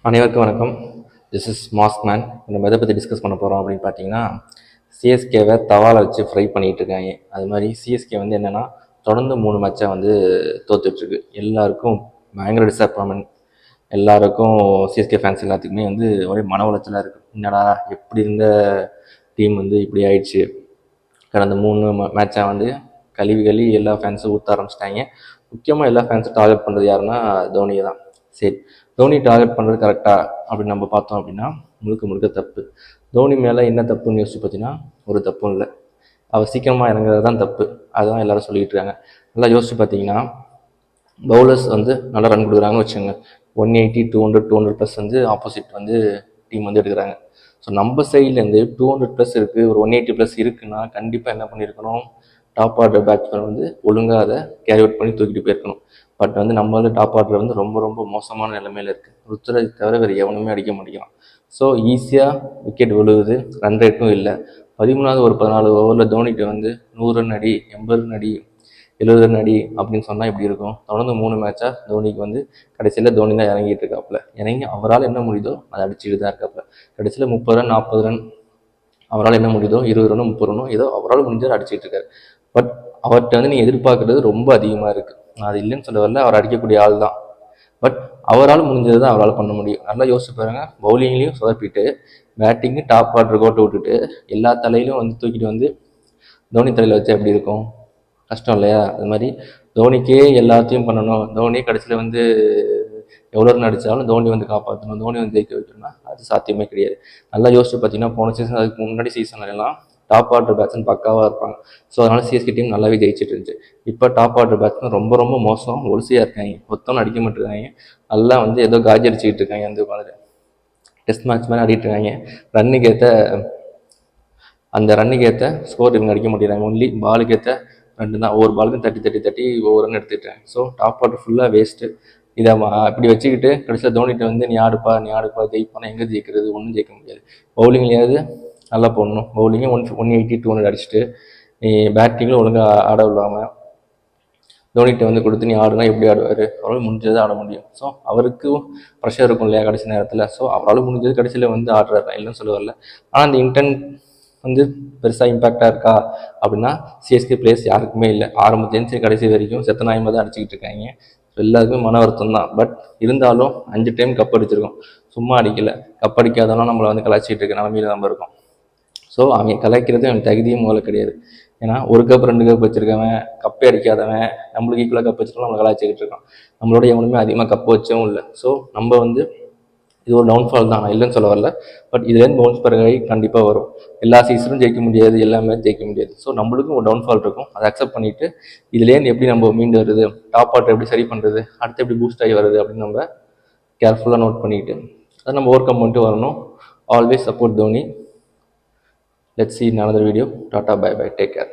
அனைவருக்கும் வணக்கம். This is mask man. நம்ம எதை பற்றி டிஸ்கஸ் பண்ண போகிறோம் அப்படின்னு பார்த்தீங்கன்னா, சிஎஸ்கேவை தவால வச்சு ஃப்ரை பண்ணிகிட்டு இருக்காங்க. அது மாதிரி சிஎஸ்கே வந்து என்னென்னா தொடர்ந்து 3 மேட்சாக வந்து தோத்துட்ருக்கு. எல்லாருக்கும் பயங்கர டிசப்பாயின்மெண்ட். எல்லாருக்கும் சிஎஸ்கே ஃபேன்ஸ் எல்லாத்துக்குமே வந்து ஒரே மன உளைச்சலாக இருக்குது. என்னடா எப்படி இருந்த டீம் வந்து இப்படி ஆயிடுச்சு. கடந்த 3 மேட்சாக வந்து கழுவி எல்லா ஃபேன்ஸும் ஊற்ற ஆரம்பிச்சிட்டாங்க. முக்கியமாக எல்லா ஃபேன்ஸும் டார்கெட் பண்ணுறது யாருன்னா தோனியை தான். சரி, தோனி டார்கெட் பண்ணுறது கரெக்டாக அப்படின்னு நம்ம பார்த்தோம் அப்படின்னா முழுக்க முழுக்க தப்பு. தோனி மேலே என்ன தப்புன்னு யோசிச்சு பார்த்தீங்கன்னா ஒரு தப்பும் இல்லை. அவர் சீக்கிரமாக இறங்குறது தான் தப்பு. அதுதான் எல்லோரும் சொல்லிகிட்டு இருக்காங்க. நல்லா யோசிச்சு பார்த்தீங்கன்னா பவுலர்ஸ் வந்து நல்லா ரன் கொடுக்குறாங்கன்னு வச்சுங்க, 180 200 ப்ளஸ் வந்து ஆப்போசிட் வந்து டீம் வந்து எடுக்கிறாங்க. ஸோ நம்ம சைட்லேருந்து 200 ப்ளஸ் இருக்குது, ஒரு 180 ப்ளஸ் இருக்குன்னா கண்டிப்பாக என்ன பண்ணியிருக்கணும், டாப் ஆர்டர் பேட்ஸ்மேன் வந்து ஒழுங்காக அதை கேரி அவுட் பண்ணி தூக்கிட்டு போயிருக்கணும். பட் வந்து நம்ம வந்து டாப் ஆர்டர் வந்து ரொம்ப ரொம்ப மோசமான நிலைமையில் இருக்குது. ருத்ராஜ் தவிர வேறு எவனுமே அடிக்க மாட்டேங்கிறான். ஸோ ஈஸியாக விக்கெட் விழுகுது, ரன் ரேட்டும் இல்லை. 13வது ஒரு 14 ஓவரில் தோனிக்கு வந்து 100 ரன் அடி, 80 ரன் அடி, 70 ரன் அடி அப்படின்னு சொன்னால் எப்படி இருக்கும்? தொடர்ந்து 3 மேட்சாக தோனிக்கு வந்து கடைசியில் தோனி தான் இறங்கிட்டு இருக்காப்புல. இறங்கி அவரால் என்ன முடியுதோ அதை அடிச்சுட்டு தான் இருக்காப்புல. கடைசியில் 30 ரன் 40 ரன் அவரால் என்ன முடியுதோ, 20 ரனும் 30 ரனும் ஏதோ அவரால் முடிஞ்சதை அடிச்சுட்டு இருக்காரு. பட் அவர்கிட்ட வந்து நீங்கள் எதிர்பார்க்குறது ரொம்ப அதிகமாக இருக்குது. நான் அது இல்லைன்னு சொல்ல வரல, அவர் அடிக்கக்கூடிய ஆள் தான். பட் அவரால் முடிஞ்சது தான் அவரால் பண்ண முடியும். நல்லா யோசிச்சு பாருங்கள். பவுலிங்லேயும் சொதப்பிட்டு, பேட்டிங்கு டாப் ஆர்டர் கோட்டை விட்டுட்டு எல்லா தலையிலும் வந்து தூக்கிட்டு வந்து தோனி தலையில் வச்சா எப்படி இருக்கும்? கஷ்டம் இல்லையா? அது மாதிரி தோனிக்கே எல்லாத்தையும் பண்ணணும், தோனி கடைசியில் வந்து எவ்வளோ ரன் அடித்தாலும் தோனி வந்து காப்பாற்றணும், தோனி வந்து ஜெயிக்க வைக்கணும்னா அது சாத்தியமே கிடையாது. நல்லா யோசிச்சு பார்த்தீங்கன்னா போன சீசன், அதுக்கு முன்னாடி சீசன்லாம் டாப் ஆர்டர் பேட்ஸ்மேன் பக்காவாக இருப்பாங்க. ஸோ அதனால் சிஎஸ்கே டீம் நல்லாவே ஜெயிச்சிட்டு இருந்துச்சு. இப்போ டாப் ஆர்டர் பேட்ஸ்மேன் ரொம்ப ரொம்ப மோசம், ஒலிசியாக இருக்காங்க. ஒருத்தவங்க அடிக்க மாட்டேருக்காங்க. நல்லா வந்து ஏதோ காஜி அடிச்சுக்கிட்டு இருக்காங்க. அந்த மாதிரி டெஸ்ட் மேட்ச் மாதிரி ஆடிட்டு இருக்காங்க. ரன்னுக்கு ஏற்ற ஸ்கோர் இவங்க அடிக்க மாட்டேங்கிறாங்க. ஒன்லி பாலுக்கு ஏற்ற ரன் தான். ஒவ்வொரு பாலுக்கும் தட்டி ஒவ்வொரு ரன் எடுத்துக்கிட்டேன். ஸோ டாப் ஆர்டர் ஃபுல்லாக வேஸ்ட்டு. இதை அப்படி வச்சுக்கிட்டு கடைசியில் தோனிட்ட வந்து நீ ஆடுப்பா ஜெயிப்பானா எங்கே ஜெயிக்கிறது? ஒன்றும் ஜெயிக்க முடியாது. பவுலிங்லேயாவது நல்லா போடணும். பவுலிங்கே 180 200 அடிச்சுட்டு நீ பேட்டிங்கில் ஒழுங்காக ஆட விடாமல் தோனிகிட்ட வந்து கொடுத்து நீ ஆடுனா எப்படி ஆடுவார்? அவரால் முடிஞ்சதை ஆட முடியும். ஸோ அவருக்கும் ப்ரெஷர் இருக்கும் இல்லையா கடைசி நேரத்தில். ஸோ அவரால் முடிஞ்சது கடைசியில் வந்து ஆடுறாரு, இல்லைன்னு சொல்ல வரல. ஆனால் அந்த இன்டென்ட் வந்து பெருசாக இம்பேக்டாக இருக்கா அப்படின்னா சிஎஸ்கே பிளேயர்ஸ் யாருக்குமே இல்லை. ஆரம்பத்துலேருந்து கடைசி வரைக்கும் செத்த நாயமாக தான் அடிச்சுக்கிட்டு இருக்காங்க. எல்லாருக்குமே மன வருத்தம் தான். பட் இருந்தாலும் 5 டைம் கப் அடிச்சிருக்கோம், சும்மா அடிக்கலை. கப் அடிக்காதவனா நம்மளை வந்து கலாய்ச்சிட்டு இருக்க நிலமையில நம்ம இருக்கோம். ஸோ அவங்க கலாய்க்கிறது அவன் தகுதியும் முதல்ல கிடையாது. ஏன்னா ஒரு கப் 2 கப் வச்சிருக்கவன், கப்பே அடிக்காதவன் நம்மளுக்கு ஈக்குவலாக கப் வச்சுருக்கோம், நம்மளை கலாய்ச்சிக்கிட்டு இருக்கான். நம்மளோட எவனுமே அதிகமாக கப் வச்சவும் இல்லை. ஸோ நம்ம வந்து இது ஒரு டவுன்ஃபால் தான், நான் இல்லைன்னு சொல்ல வரல. பட் இதுலேருந்து பவுன்ஸ் பேக் ஆகி கண்டிப்பாக வரும். எல்லா சீசனும் ஜெயிக்க முடியாது, எல்லாமே ஜெயிக்க முடியாது. ஸோ நம்மளுக்கும் ஒரு டவுன்ஃபால் இருக்கும். அதை அக்செப்ட் பண்ணிவிட்டு இதுலேருந்து எப்படி நம்ம மீண்டு வருது, டாப் ஆர்டர் எப்படி சரி பண்ணுறது, அடுத்து எப்படி பூஸ்ட் ஆகி வருது அப்படின்னு நம்ம கேர்ஃபுல்லாக நோட் பண்ணிவிட்டு அதை நம்ம ஓவர் கம் பண்ணிட்டு வரணும். Always support Dhoni. Let's see in another video. Tata, bye bye, take care.